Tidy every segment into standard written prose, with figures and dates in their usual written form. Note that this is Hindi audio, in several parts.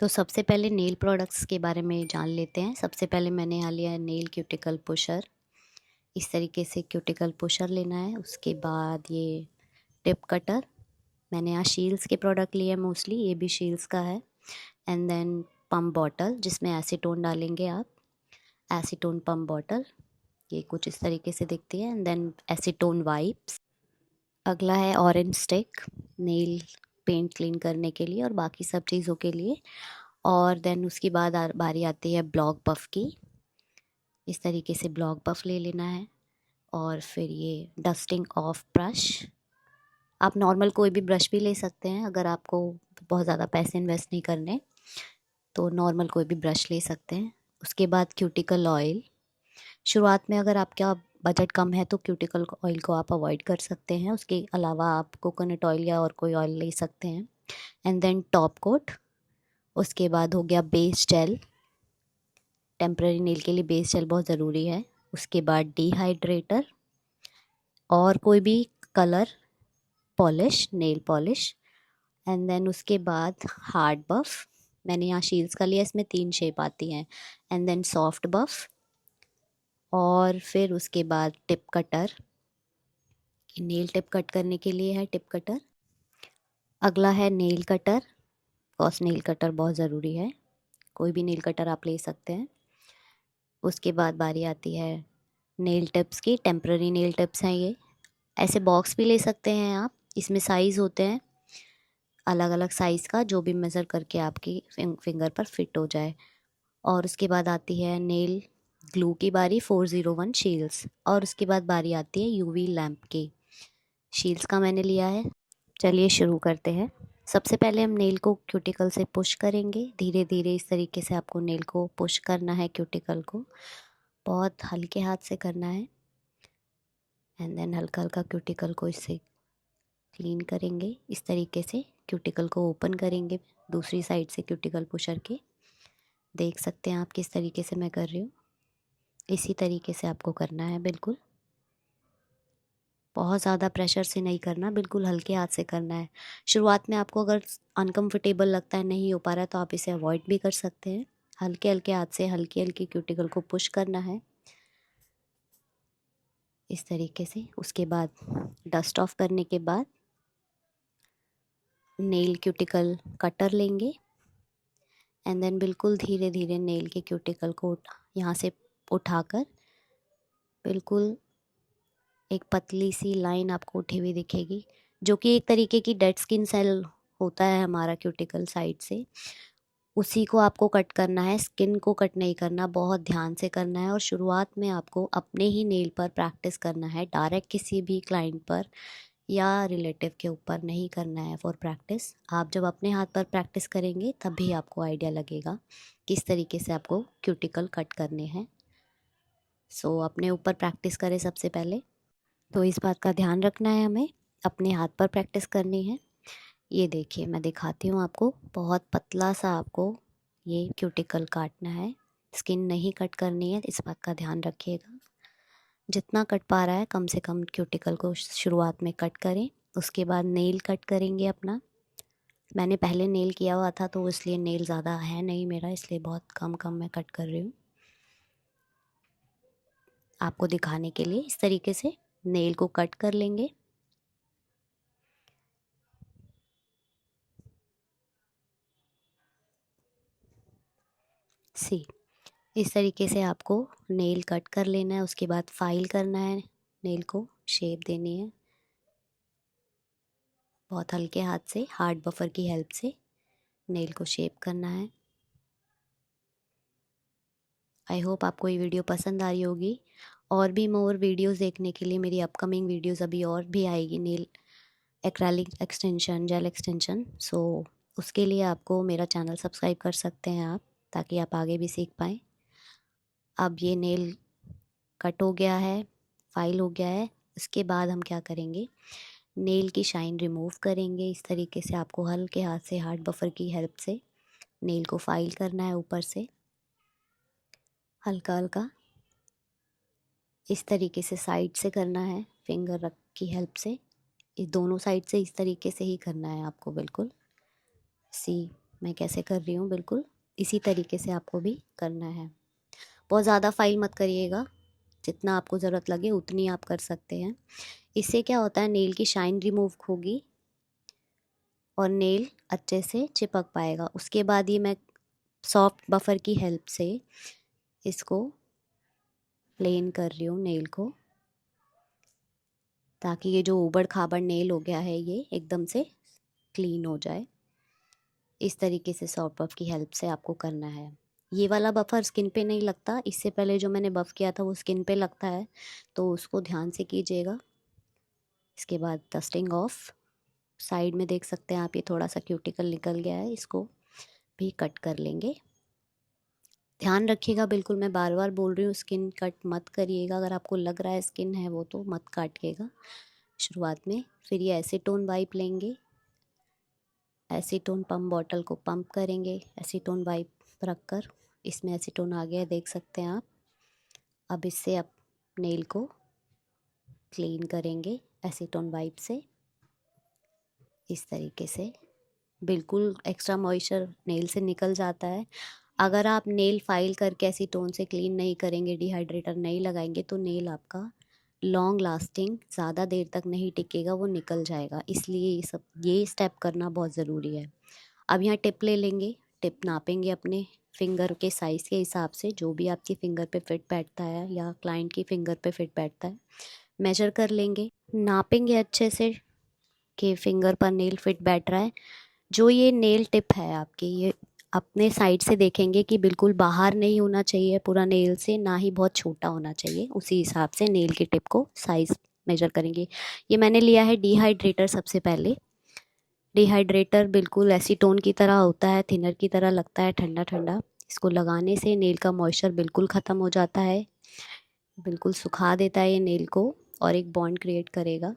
तो सबसे पहले नेल प्रोडक्ट्स के बारे में जान लेते हैं। सबसे पहले मैंने यहाँ लिया है नेल क्यूटिकल पुशर। इस तरीके से क्यूटिकल पुशर लेना है। उसके बाद ये टिप कटर। मैंने यहाँ शील्स के प्रोडक्ट लिए हैं मोस्टली, ये भी शील्स का है। एंड देन पम्प बॉटल जिसमें एसीटोन डालेंगे आप। एसीटोन पम्प बॉटल ये कुछ इस तरीके से दिखती है। And then acetone wipes. अगला है orange stick, nail paint clean करने के लिए और बाकी सब चीज़ों के लिए। और देन उसके बाद बारी आती है ब्लॉक पफ की। इस तरीके से ब्लॉक पफ ले लेना है। और फिर ये डस्टिंग ऑफ ब्रश। आप नॉर्मल कोई भी ब्रश भी ले सकते हैं, अगर आपको बहुत ज़्यादा पैसे इन्वेस्ट नहीं करने तो नॉर्मल कोई भी ब्रश ले सकते हैं। उसके बाद क्यूटिकल ऑयल। शुरुआत में अगर आपका बजट कम है तो क्यूटिकल ऑयल को आप अवॉइड कर सकते हैं, उसके अलावा आप कोकोनट ऑयल या और कोई ऑयल ले सकते हैं। And then top coat. उसके बाद हो गया बेस जेल। टेम्पररी नेल के लिए बेस जेल बहुत ज़रूरी है। उसके बाद डिहाइड्रेटर और कोई भी colour polish, nail polish. And then उसके बाद हार्ड बफ। मैंने यहाँ शील्स का लिया, इसमें 3 शेप आती हैं। एंड देन सॉफ्ट बफ। और फिर उसके बाद tip cutter. Nail tip cut करने के लिए है टिप कटर। अगला है nail cutter. Cos nail cutter बहुत ज़रूरी है, कोई भी नेल कटर आप ले सकते हैं। उसके बाद बारी आती है नेल टिप्स की। टेम्पररी नेल टिप्स हैं ये। ऐसे बॉक्स भी ले सकते हैं आप, इसमें साइज़ होते हैं अलग अलग साइज़ का, जो भी मेज़र करके आपकी फिंगर पर फिट हो जाए। और उसके बाद आती है नेल ग्लू की बारी, 401 शील्स। और उसके बाद बारी आती है यूवी लैम्प की। शील्स का मैंने लिया है। चलिए शुरू करते हैं। सबसे पहले हम नेल को क्यूटिकल से पुश करेंगे धीरे धीरे। इस तरीके से आपको नेल को पुश करना है, क्यूटिकल को बहुत हल्के हाथ से करना है। एंड देन हल्का हल्का क्यूटिकल को इससे क्लीन करेंगे। इस तरीके से क्यूटिकल को ओपन करेंगे दूसरी साइड से क्यूटिकल पुशर के। देख सकते हैं आप किस तरीके से मैं कर रही हूँ, इसी तरीके से आपको करना है। बिल्कुल बहुत ज़्यादा प्रेशर से नहीं करना, बिल्कुल हल्के हाथ से करना है। शुरुआत में आपको अगर अनकंफर्टेबल लगता है, नहीं हो पा रहा है, तो आप इसे अवॉइड भी कर सकते हैं। हल्के हल्के हाथ से हल्की हल्की क्यूटिकल को पुश करना है इस तरीके से। उसके बाद डस्ट ऑफ करने के बाद नेल क्यूटिकल कटर लेंगे। एंड देन बिल्कुल धीरे धीरे नेल के क्यूटिकल को यहाँ से उठाकर बिल्कुल एक पतली सी लाइन आपको उठी हुई दिखेगी, जो कि एक तरीके की डेड स्किन सेल होता है हमारा क्यूटिकल साइड से। उसी को आपको कट करना है, स्किन को कट नहीं करना, बहुत ध्यान से करना है। और शुरुआत में आपको अपने ही नेल पर प्रैक्टिस करना है, डायरेक्ट किसी भी क्लाइंट पर या रिलेटिव के ऊपर नहीं करना है फॉर प्रैक्टिस। आप जब अपने हाथ पर प्रैक्टिस करेंगे तभी आपको आइडिया लगेगा किस तरीके से आपको क्यूटिकल कट करने हैं। सो अपने ऊपर प्रैक्टिस करें सबसे पहले, तो इस बात का ध्यान रखना है, हमें अपने हाथ पर प्रैक्टिस करनी है। ये देखिए मैं दिखाती हूँ आपको, बहुत पतला सा आपको ये क्यूटिकल काटना है, स्किन नहीं कट करनी है, इस बात का ध्यान रखिएगा। जितना कट पा रहा है कम से कम क्यूटिकल को शुरुआत में कट करें। उसके बाद नेल कट करेंगे अपना। मैंने पहले नेल किया हुआ था तो इसलिए नेल ज़्यादा है नहीं मेरा, इसलिए बहुत कम कम मैं कट कर रही हूँ आपको दिखाने के लिए। इस तरीके से नेल को कट कर लेंगे। सी इस तरीके से आपको नेल कट कर लेना है। उसके बाद फाइल करना है, नेल को शेप देनी है बहुत हल्के हाथ से, हार्ड बफर की हेल्प से नेल को शेप करना है। आई होप आपको ये वीडियो पसंद आ रही होगी। और भी मोर वीडियोस देखने के लिए मेरी अपकमिंग वीडियोस अभी और भी आएगी, nail acrylic extension, gel extension. So उसके लिए आपको मेरा चैनल सब्सक्राइब कर सकते हैं आप, ताकि आप आगे भी सीख पाएँ। अब ये नेल कट हो गया है, फाइल हो गया है। इसके बाद हम क्या करेंगे, नेल की शाइन रिमूव करेंगे। इस तरीके से आपको हल्के हाथ से हार्ड बफर की हेल्प से नेल को फाइल करना है ऊपर से हल्का हल्का। इस तरीके से साइड से करना है, फिंगर रख की हेल्प से। इस दोनों साइड से इस तरीके से ही करना है आपको, बिल्कुल। सी मैं कैसे कर रही हूँ, बिल्कुल इसी तरीके से आपको भी करना है। बहुत ज़्यादा फाइल मत करिएगा, जितना आपको ज़रूरत लगे उतनी आप कर सकते हैं। इससे क्या होता है, नेल की शाइन रिमूव होगी और नेल अच्छे से चिपक पाएगा। उसके बाद ये मैं सॉफ्ट बफर की हेल्प से इसको प्लेन कर रही हूँ नेल को, ताकि ये जो ऊबड़ खाबड़ नेल हो गया है ये एकदम से क्लीन हो जाए। इस तरीके से सॉफ्ट बफ की हेल्प से आपको करना है। ये वाला बफर स्किन पे नहीं लगता, इससे पहले जो मैंने बफ किया था वो स्किन पे लगता है, तो उसको ध्यान से कीजिएगा। इसके बाद डस्टिंग ऑफ, साइड में देख सकते हैं आप, ये थोड़ा सा क्यूटिकल निकल गया है, इसको भी कट कर लेंगे। ध्यान रखिएगा, बिल्कुल मैं बार बार बोल रही हूँ, स्किन कट मत करिएगा। अगर आपको लग रहा है स्किन है वो तो मत काटिएगा शुरुआत में। फिर ये एसीटोन वाइप लेंगे, एसीटोन पम्प बॉटल को पंप करेंगे, एसीटोन वाइप रख कर, इसमें एसीटोन आ गया देख सकते हैं आप। अब इससे आप नेल को क्लीन करेंगे एसीटोन वाइप से, इस तरीके से बिल्कुल एक्स्ट्रा मॉइस्चर नेल से निकल जाता है। अगर आप नेल फाइल करके एसीटोन से क्लीन नहीं करेंगे, डिहाइड्रेटर नहीं लगाएंगे, तो नेल आपका लॉन्ग लास्टिंग ज़्यादा देर तक नहीं टिकेगा, वो निकल जाएगा। इसलिए ये स्टेप करना बहुत ज़रूरी है। अब यहाँ टिप ले लेंगे, टिप नापेंगे अपने फिंगर के साइज़ के हिसाब से, जो भी आपकी फिंगर पे फिट बैठता है या क्लाइंट की फिंगर पे फिट बैठता है, मेजर कर लेंगे, नापेंगे अच्छे से कि फिंगर पर नेल फिट बैठ रहा है। जो ये नेल टिप है आपकी, ये अपने साइड से देखेंगे कि बिल्कुल बाहर नहीं होना चाहिए पूरा नेल से, ना ही बहुत छोटा होना चाहिए। उसी हिसाब से नेल की टिप को साइज़ मेजर करेंगे। ये मैंने लिया है डिहाइड्रेटर। सबसे पहले डिहाइड्रेटर बिल्कुल एसीटोन की तरह होता है, थिनर की तरह लगता है, ठंडा ठंडा। इसको लगाने से नेल का मॉइस्चर बिल्कुल ख़त्म हो जाता है, बिल्कुल सुखा देता है ये नेल को, और एक बॉन्ड क्रिएट करेगा,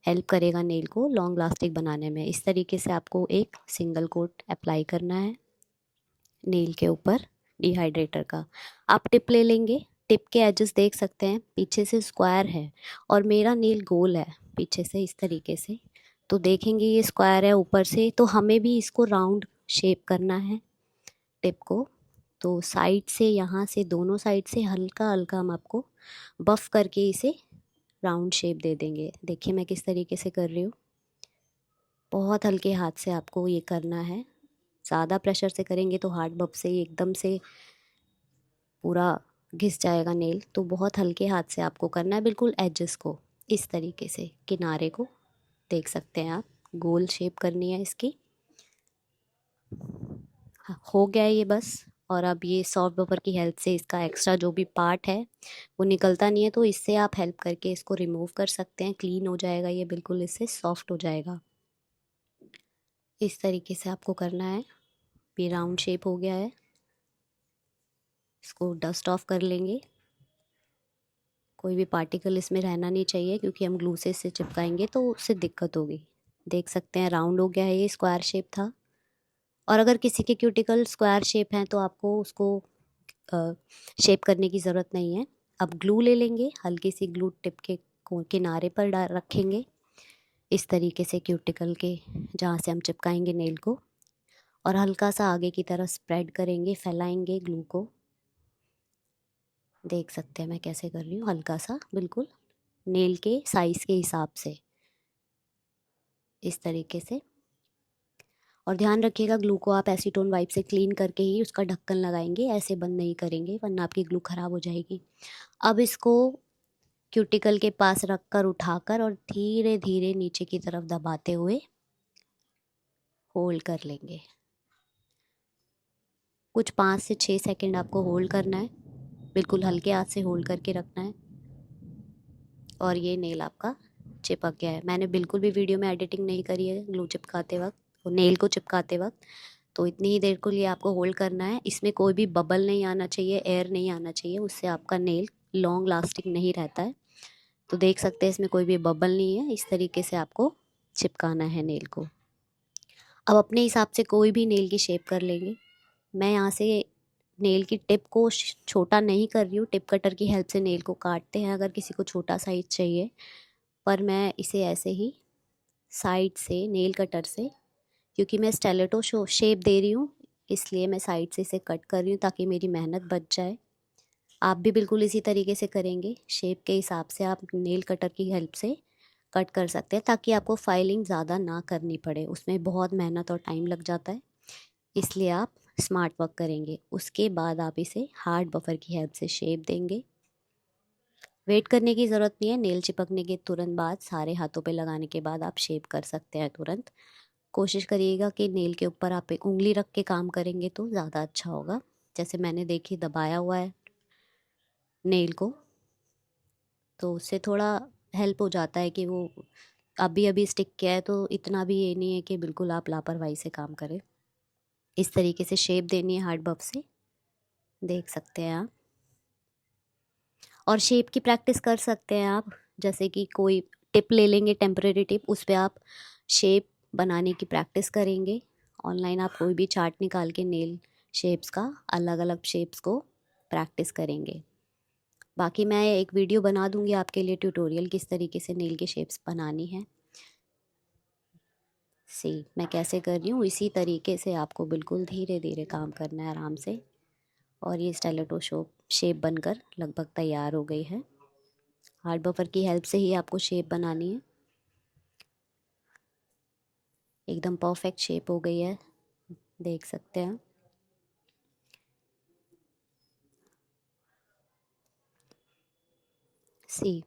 हेल्प करेगा नेल को लॉन्ग लास्टिंग बनाने में। इस तरीके से आपको एक सिंगल कोट अप्लाई करना है नेल के ऊपर डिहाइड्रेटर का। आप टिप ले लेंगे, टिप के एजेस देख सकते हैं पीछे से स्क्वायर है और मेरा नेल गोल है पीछे से, इस तरीके से। तो देखेंगे ये स्क्वायर है ऊपर से, तो हमें भी इसको राउंड शेप करना है टिप को। तो साइड से, यहाँ से, दोनों साइड से हल्का हल्का हम आपको बफ करके इसे राउंड शेप दे देंगे। देखिए मैं किस तरीके से कर रही हूँ, बहुत हल्के हाथ से आपको ये करना है। ज़्यादा प्रेशर से करेंगे तो हार्ड बफ से ही एकदम से पूरा घिस जाएगा नेल, तो बहुत हल्के हाथ से आपको करना है, बिल्कुल एजेस को इस तरीके से, किनारे को देख सकते हैं आप, गोल शेप करनी है इसकी। हाँ, हो गया है ये बस। और अब ये सॉफ्ट बफर की हेल्प से इसका एक्स्ट्रा जो भी पार्ट है वो निकलता नहीं है, तो इससे आप हेल्प करके इसको रिमूव कर सकते हैं, क्लीन हो जाएगा ये, बिल्कुल इससे सॉफ्ट हो जाएगा। इस तरीके से आपको करना है। ये राउंड शेप हो गया है, इसको डस्ट ऑफ कर लेंगे। कोई भी पार्टिकल इसमें रहना नहीं चाहिए, क्योंकि हम ग्लू से इसे चिपकाएंगे तो उससे दिक्कत होगी। देख सकते हैं राउंड हो गया है, ये स्क्वायर शेप था। और अगर किसी के क्यूटिकल स्क्वायर शेप हैं तो आपको उसको शेप करने की ज़रूरत नहीं है। अब ग्लू ले लेंगे, हल्की सी ग्लू टिप के किनारे पर डाल रखेंगे, इस तरीके से क्यूटिकल के जहाँ से हम चिपकाएंगे नेल को, और हल्का सा आगे की तरफ स्प्रेड करेंगे, फैलाएंगे ग्लू को। देख सकते हैं मैं कैसे कर रही हूँ, हल्का सा बिल्कुल नेल के साइज़ के हिसाब से, इस तरीके से। और ध्यान रखिएगा ग्लू को आप एसीटोन वाइप से क्लीन करके ही उसका ढक्कन लगाएंगे, ऐसे बंद नहीं करेंगे वरना आपकी ग्लू ख़राब हो जाएगी। अब इसको क्यूटिकल के पास रख कर, उठाकर और धीरे धीरे नीचे की तरफ दबाते हुए होल्ड कर लेंगे। कुछ 5 से 6 सेकंड आपको होल्ड करना है, बिल्कुल हल्के हाथ से होल्ड करके रखना है। और ये नेल आपका चिपक गया है। मैंने बिल्कुल भी वीडियो में एडिटिंग नहीं करी है ग्लू चिपकाते वक्त, वो नेल को चिपकाते वक्त। तो इतनी ही देर को लिए आपको होल्ड करना है। इसमें कोई भी बबल नहीं आना चाहिए, एयर नहीं आना चाहिए, उससे आपका नेल लॉन्ग लास्टिंग नहीं रहता है। तो देख सकते हैं इसमें कोई भी बबल नहीं है, इस तरीके से आपको चिपकाना है नेल को। अब अपने हिसाब से कोई भी नेल की शेप कर लेंगे। मैं यहाँ से नेल की टिप को छोटा नहीं कर रही हूँ, टिप कटर की हेल्प से नेल को काटते हैं अगर किसी को छोटा साइज चाहिए, पर मैं इसे ऐसे ही साइड से नेल कटर से क्योंकि मैं स्टेलेटो शेप दे रही हूँ, इसलिए मैं साइड से इसे कट कर रही हूँ ताकि मेरी मेहनत बच जाए। आप भी बिल्कुल इसी तरीके से करेंगे, शेप के हिसाब से आप नेल कटर की हेल्प से कट कर सकते हैं ताकि आपको फाइलिंग ज़्यादा ना करनी पड़े, उसमें बहुत मेहनत और टाइम लग जाता है, इसलिए आप स्मार्ट वर्क करेंगे। उसके बाद आप इसे हार्ड बफर की हेल्प से शेप देंगे। वेट करने की ज़रूरत नहीं है, नेल चिपकने के तुरंत बाद, सारे हाथों पे लगाने के बाद आप शेप कर सकते हैं तुरंत। कोशिश करिएगा कि नेल के ऊपर आप एक उंगली रख के काम करेंगे तो ज़्यादा अच्छा होगा। जैसे मैंने देखी दबाया हुआ है नेल को, तो उससे थोड़ा हेल्प हो जाता है कि वो अभी अभी स्टिक किया है, तो इतना भी ये नहीं है कि बिल्कुल आप लापरवाही से काम करें। इस तरीके से शेप देनी है हार्ड बफ से, देख सकते हैं आप। और शेप की प्रैक्टिस कर सकते हैं आप, जैसे कि कोई टिप ले लेंगे, टेम्परेरी टिप, उस पर आप शेप बनाने की प्रैक्टिस करेंगे। ऑनलाइन आप कोई भी चार्ट निकाल के नेल शेप्स का, अलग अलग शेप्स को प्रैक्टिस करेंगे। बाकी मैं एक वीडियो बना दूंगी आपके लिए, ट्यूटोरियल किस तरीके से नेल के शेप्स बनानी है। सी मैं कैसे कर रही हूँ, इसी तरीके से आपको बिल्कुल धीरे धीरे काम करना है, आराम से। और ये स्टेलेटो शेप बनकर लगभग तैयार हो गई है। हार्ड बफर की हेल्प से ही आपको शेप बनानी है। एकदम परफेक्ट शेप हो गई है, देख सकते हैं। सी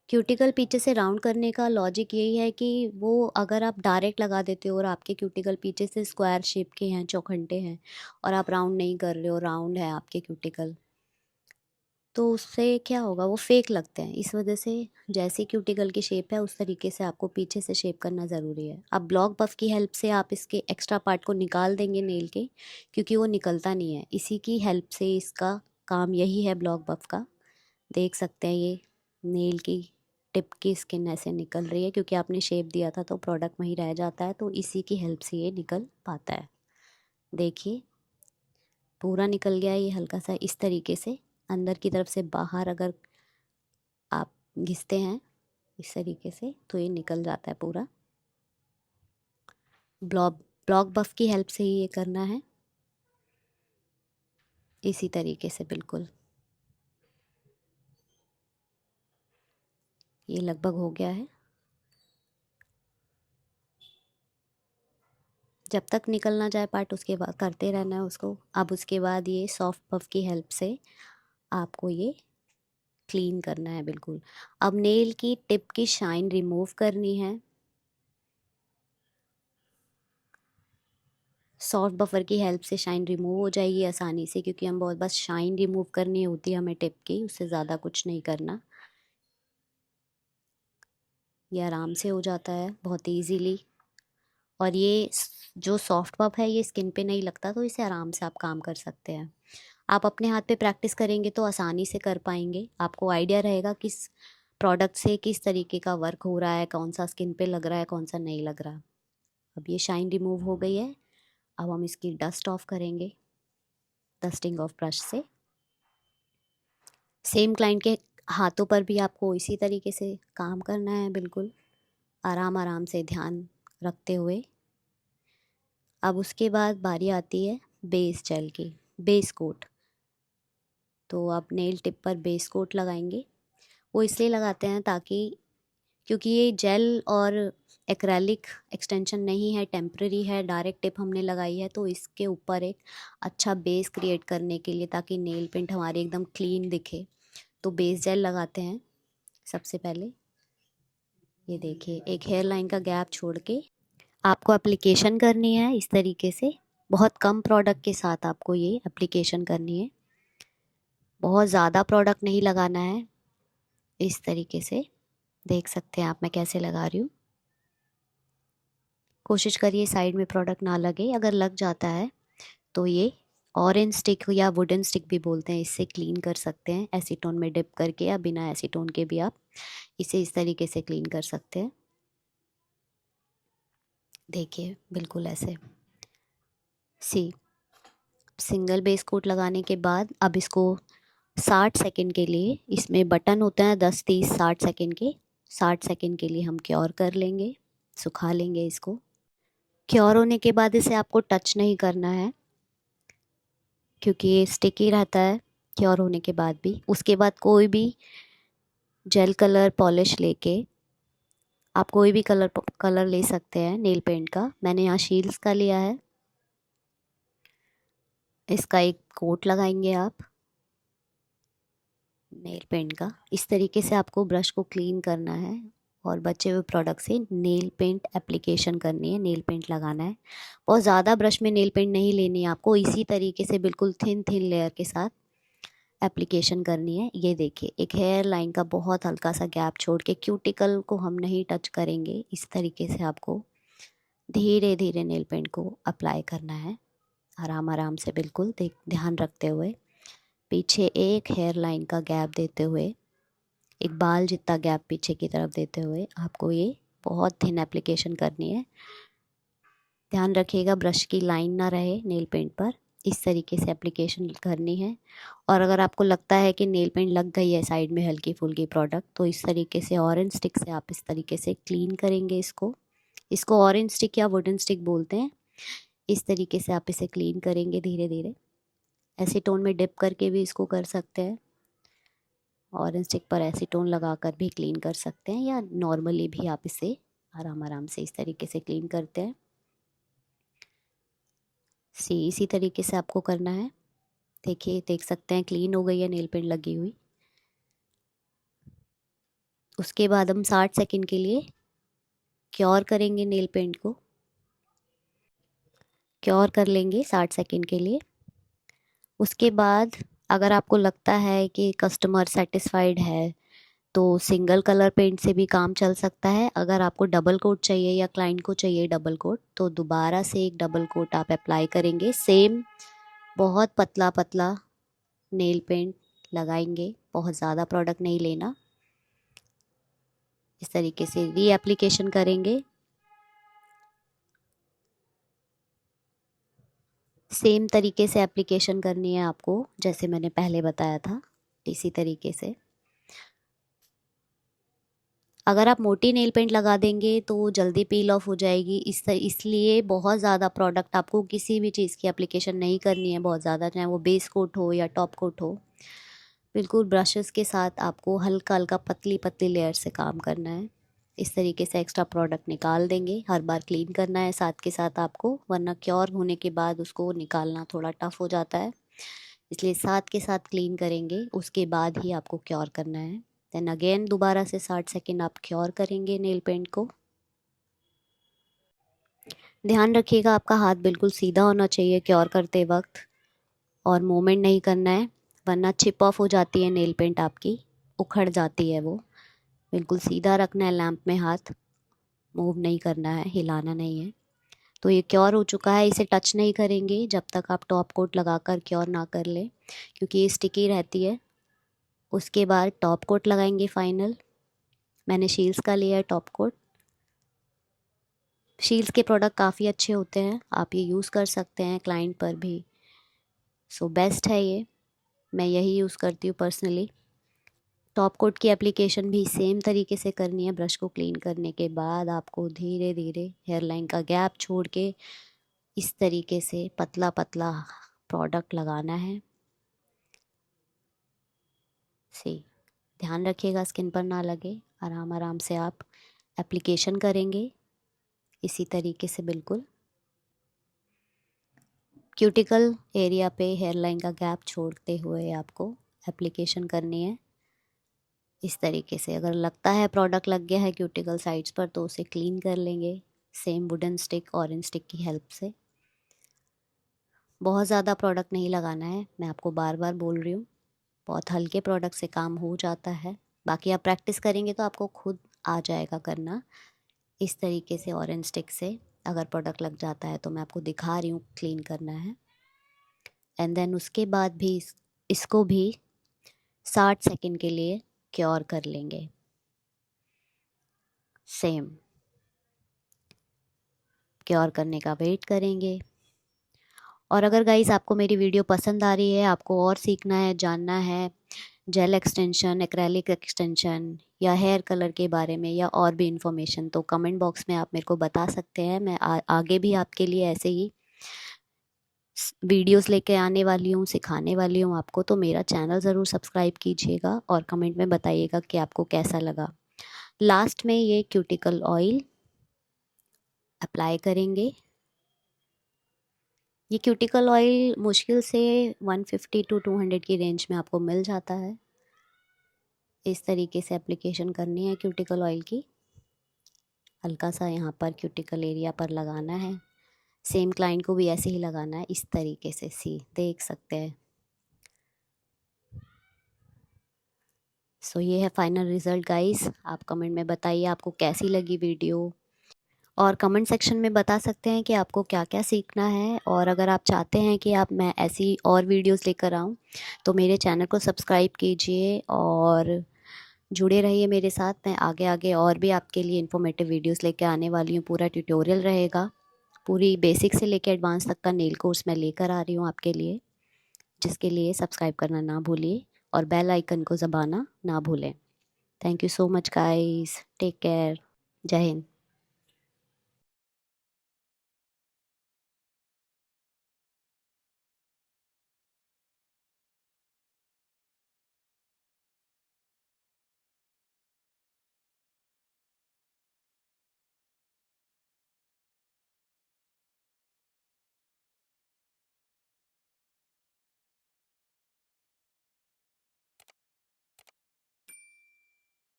क्यूटिकल पीछे से राउंड करने का लॉजिक यही है कि वो अगर आप डायरेक्ट लगा देते हो और आपके क्यूटिकल पीछे से स्क्वायर शेप के हैं, चौखंटे हैं, और आप राउंड नहीं कर रहे हो, राउंड है आपके क्यूटिकल, तो उससे क्या होगा, वो फेक लगते हैं। इस वजह से जैसी क्यूटिकल की शेप है उस तरीके से आपको पीछे से शेप करना ज़रूरी है। अब ब्लॉक बफ की हेल्प से आप इसके एक्स्ट्रा पार्ट को निकाल देंगे नेल के, क्योंकि वो निकलता नहीं है। इसी की हेल्प से, इसका काम यही है ब्लॉक बफ का। देख सकते हैं ये नेल की टिप की स्किन ऐसे निकल रही है, क्योंकि आपने शेप दिया था तो प्रोडक्ट वहीं रह जाता है, तो इसी की हेल्प से ये निकल पाता है। देखिए पूरा निकल गया ये, हल्का सा इस तरीके से अंदर की तरफ से बाहर अगर आप घिसते हैं इस तरीके से तो ये निकल जाता है पूरा। ब्लॉक बफ की हेल्प से ही ये करना है, इसी तरीके से बिल्कुल। ये लगभग हो गया है। जब तक निकल ना जाए पार्ट, उसके बाद करते रहना है उसको। अब उसके बाद ये सॉफ्ट पफ की हेल्प से आपको ये क्लीन करना है बिल्कुल। अब नेल की टिप की शाइन रिमूव करनी है। सॉफ्ट बफर की हेल्प से शाइन रिमूव हो जाएगी आसानी से, क्योंकि हम बहुत बस शाइन रिमूव करनी होती है हमें टिप की, उससे ज़्यादा कुछ नहीं करना। ये आराम से हो जाता है बहुत इजीली। और ये जो सॉफ्ट पफ है ये स्किन पे नहीं लगता, तो इसे आराम से आप काम कर सकते हैं। आप अपने हाथ पे प्रैक्टिस करेंगे तो आसानी से कर पाएंगे, आपको आइडिया रहेगा किस प्रोडक्ट से किस तरीके का वर्क हो रहा है, कौन सा स्किन पे लग रहा है, कौन सा नहीं लग रहा। अब ये शाइन रिमूव हो गई है। अब हम इसकी डस्ट ऑफ करेंगे डस्टिंग ऑफ ब्रश से। सेम क्लाइंट के हाथों पर भी आपको इसी तरीके से काम करना है, बिल्कुल आराम आराम से, ध्यान रखते हुए। अब उसके बाद बारी आती है बेस जेल की, बेस कोट। तो आप नेल टिप पर बेस कोट लगाएंगे। वो इसलिए लगाते हैं ताकि, क्योंकि ये जेल और एक्रेलिक एक्सटेंशन नहीं है, टेम्प्रेरी है, डायरेक्ट टिप हमने लगाई है, तो इसके ऊपर एक अच्छा बेस क्रिएट करने के लिए, ताकि नेल पेंट हमारी एकदम क्लीन दिखे, तो बेस जेल लगाते हैं सबसे पहले। ये देखिए एक हेयर लाइन का गैप छोड़ के आपको एप्लीकेशन करनी है इस तरीके से। बहुत कम प्रोडक्ट के साथ आपको ये एप्लीकेशन करनी है, बहुत ज़्यादा प्रोडक्ट नहीं लगाना है। इस तरीके से देख सकते हैं आप मैं कैसे लगा रही हूँ। कोशिश करिए साइड में प्रोडक्ट ना लगे, अगर लग जाता है तो ये ऑरेंज स्टिक या वुडन स्टिक भी बोलते हैं, इससे क्लीन कर सकते हैं, एसीटोन में डिप करके, या बिना एसीटोन के भी आप इसे इस तरीके से क्लीन कर सकते हैं। देखिए बिल्कुल ऐसे। सी सिंगल बेस कोट लगाने के बाद अब इसको 60 सेकंड के लिए, इसमें बटन होते हैं 10 30 60 सेकंड के, 60 सेकंड के लिए हम क्योर कर लेंगे, सुखा लेंगे इसको। क्योर होने के बाद इसे आपको टच नहीं करना है, क्योंकि ये स्टिकी रहता है क्योर होने के बाद भी। उसके बाद कोई भी जेल कलर पॉलिश लेके आप कोई भी कलर ले सकते हैं नेल पेंट का। मैंने यहाँ शील्स का लिया है। इसका एक कोट लगाएंगे आप नेल पेंट का। इस तरीके से आपको ब्रश को क्लीन करना है और बचे हुए प्रोडक्ट से नेल पेंट एप्लीकेशन करनी है, नेल पेंट लगाना है। बहुत ज़्यादा ब्रश में नेल पेंट नहीं लेनी है आपको, इसी तरीके से बिल्कुल थिन थिन लेयर के साथ एप्लीकेशन करनी है। ये देखिए, एक हेयर लाइन का बहुत हल्का सा गैप छोड़ के, क्यूटिकल को हम नहीं टच करेंगे। इस तरीके से आपको धीरे धीरे नेल पेंट को अप्लाई करना है, आराम आराम से, बिल्कुल ध्यान रखते हुए। पीछे एक हेयर लाइन का गैप देते हुए, एक बाल जितना गैप पीछे की तरफ देते हुए आपको ये बहुत थिन एप्लीकेशन करनी है। ध्यान रखिएगा ब्रश की लाइन ना रहे नेल पेंट पर। इस तरीके से एप्लीकेशन करनी है। और अगर आपको लगता है कि नेल पेंट लग गई है साइड में हल्की फुल्की प्रोडक्ट, तो इस तरीके से ऑरेंज स्टिक से आप इस तरीके से क्लीन करेंगे इसको। इसको ऑरेंज स्टिक या वुडन स्टिक बोलते हैं। इस तरीके से आप इसे क्लीन करेंगे धीरे धीरे। एसीटोन में डिप करके भी इसको कर सकते हैं, ऑरेंज स्टिक पर एसीटोन लगाकर भी क्लीन कर सकते हैं, या नॉर्मली भी आप इसे आराम आराम से इस तरीके से क्लीन करते हैं। इसी तरीके से आपको करना है। देखिए, देख सकते हैं क्लीन हो गई है नेल पेंट लगी हुई। उसके बाद हम 60 सेकंड के लिए क्योर करेंगे नेल पेंट को। क्योर कर लेंगे 60 सेकंड के लिए। उसके बाद अगर आपको लगता है कि कस्टमर सेटिस्फाइड है, तो सिंगल कलर पेंट से भी काम चल सकता है। अगर आपको डबल कोट चाहिए या क्लाइंट को चाहिए डबल कोट, तो दोबारा से एक डबल कोट आप अप्लाई करेंगे। सेम बहुत पतला पतला नेल पेंट लगाएंगे, बहुत ज़्यादा प्रोडक्ट नहीं लेना। इस तरीके से री एप्लीकेशन करेंगे। सेम तरीके से एप्लीकेशन करनी है आपको, जैसे मैंने पहले बताया था, इसी तरीके से। अगर आप मोटी नेल पेंट लगा देंगे तो जल्दी पील ऑफ हो जाएगी। इसलिए बहुत ज़्यादा प्रोडक्ट आपको किसी भी चीज़ की एप्लीकेशन नहीं करनी है बहुत ज़्यादा, चाहे वो बेस कोट हो या टॉप कोट हो। बिल्कुल ब्रशेस के साथ आपको हल्का हल्का पतली पतली लेयर से काम करना है। इस तरीके से एक्स्ट्रा प्रोडक्ट निकाल देंगे। हर बार क्लीन करना है साथ के साथ आपको, वरना क्योर होने के बाद उसको निकालना थोड़ा टफ हो जाता है। इसलिए साथ के साथ क्लीन करेंगे, उसके बाद ही आपको क्योर करना है। देन अगेन दोबारा से 60 सेकेंड आप क्योर करेंगे नेल पेंट को। ध्यान रखिएगा आपका हाथ बिल्कुल सीधा होना चाहिए क्योर करते वक्त, और मूवमेंट नहीं करना है, वरना चिप ऑफ हो जाती है नेल पेंट आपकी, उखड़ जाती है वो। बिल्कुल सीधा रखना है लैंप में हाथ, मूव नहीं करना है, हिलाना नहीं है। तो ये क्योर हो चुका है। इसे टच नहीं करेंगे जब तक आप टॉप कोट लगाकर क्योर ना कर लें, क्योंकि ये स्टिकी रहती है। उसके बाद टॉप कोट लगाएंगे फाइनल। मैंने शील्स का लिया है टॉप कोट। शील्स के प्रोडक्ट काफ़ी अच्छे होते हैं, आप ये यूज़ कर सकते हैं क्लाइंट पर भी। सो बेस्ट है ये, मैं यही यूज़ करती हूँ पर्सनली। टॉप कोट की एप्लीकेशन भी सेम तरीके से करनी है। ब्रश को क्लीन करने के बाद आपको धीरे धीरे हेयर लाइन का गैप छोड़ के इस तरीके से पतला पतला प्रोडक्ट लगाना है। सी ध्यान रखिएगा स्किन पर ना लगे, आराम आराम से आप एप्लीकेशन करेंगे इसी तरीके से। बिल्कुल क्यूटिकल एरिया पे हेयर लाइन का गैप छोड़ते हुए आपको एप्लीकेशन करनी है इस तरीके से। अगर लगता है प्रोडक्ट लग गया है क्यूटिकल साइड्स पर, तो उसे क्लीन कर लेंगे same wooden stick, orange stick की हेल्प से। बहुत ज़्यादा प्रोडक्ट नहीं लगाना है, मैं आपको बार बार बोल रही हूँ। बहुत हल्के प्रोडक्ट से काम हो जाता है। बाकी आप प्रैक्टिस करेंगे तो आपको खुद आ जाएगा करना। इस तरीके से ऑरेंज स्टिक से अगर प्रोडक्ट लग जाता है, तो मैं आपको दिखा रही हूँ क्लीन करना है। एंड देन उसके बाद भी इसको भी 60 सेकंड के लिए क्योर कर लेंगे सेम। क्योर करने का वेट करेंगे। और अगर गाइस आपको मेरी वीडियो पसंद आ रही है, आपको और सीखना है, जानना है जेल एक्सटेंशन, एक्रेलिक एक्सटेंशन या हेयर कलर के बारे में या और भी इन्फॉर्मेशन, तो कमेंट बॉक्स में आप मेरे को बता सकते हैं। मैं आगे भी आपके लिए ऐसे ही वीडियोस लेके आने वाली हूँ, सिखाने वाली हूँ आपको। तो मेरा चैनल ज़रूर सब्सक्राइब कीजिएगा और कमेंट में बताइएगा कि आपको कैसा लगा। लास्ट में ये क्यूटिकल ऑयल अप्लाई करेंगे। ये क्यूटिकल ऑयल मुश्किल से 150 टू 200 की रेंज में आपको मिल जाता है। इस तरीके से एप्लीकेशन करनी है क्यूटिकल ऑयल की। हल्का सा यहाँ पर क्यूटिकल एरिया पर लगाना है। सेम क्लाइंट को भी ऐसे ही लगाना है, इस तरीके से। देख सकते हैं। सो ये है फाइनल रिजल्ट गाइस। आप कमेंट में बताइए आपको कैसी लगी वीडियो, और कमेंट सेक्शन में बता सकते हैं कि आपको क्या क्या सीखना है। और अगर आप चाहते हैं कि आप मैं ऐसी और वीडियोस लेकर आऊँ, तो मेरे चैनल को सब्सक्राइब कीजिए और जुड़े रहिए मेरे साथ। मैं आगे आगे और भी आपके लिए इन्फॉर्मेटिव वीडियोस लेकर आने वाली हूँ। पूरा ट्यूटोरियल रहेगा, पूरी बेसिक से लेकर एडवांस तक का नेल कोर्स मैं लेकर आ रही हूँ आपके लिए, जिसके लिए सब्सक्राइब करना ना भूलिए और बेल आइकन को दबाना ना भूलें। Thank you so much guys, take care, जय हिंद।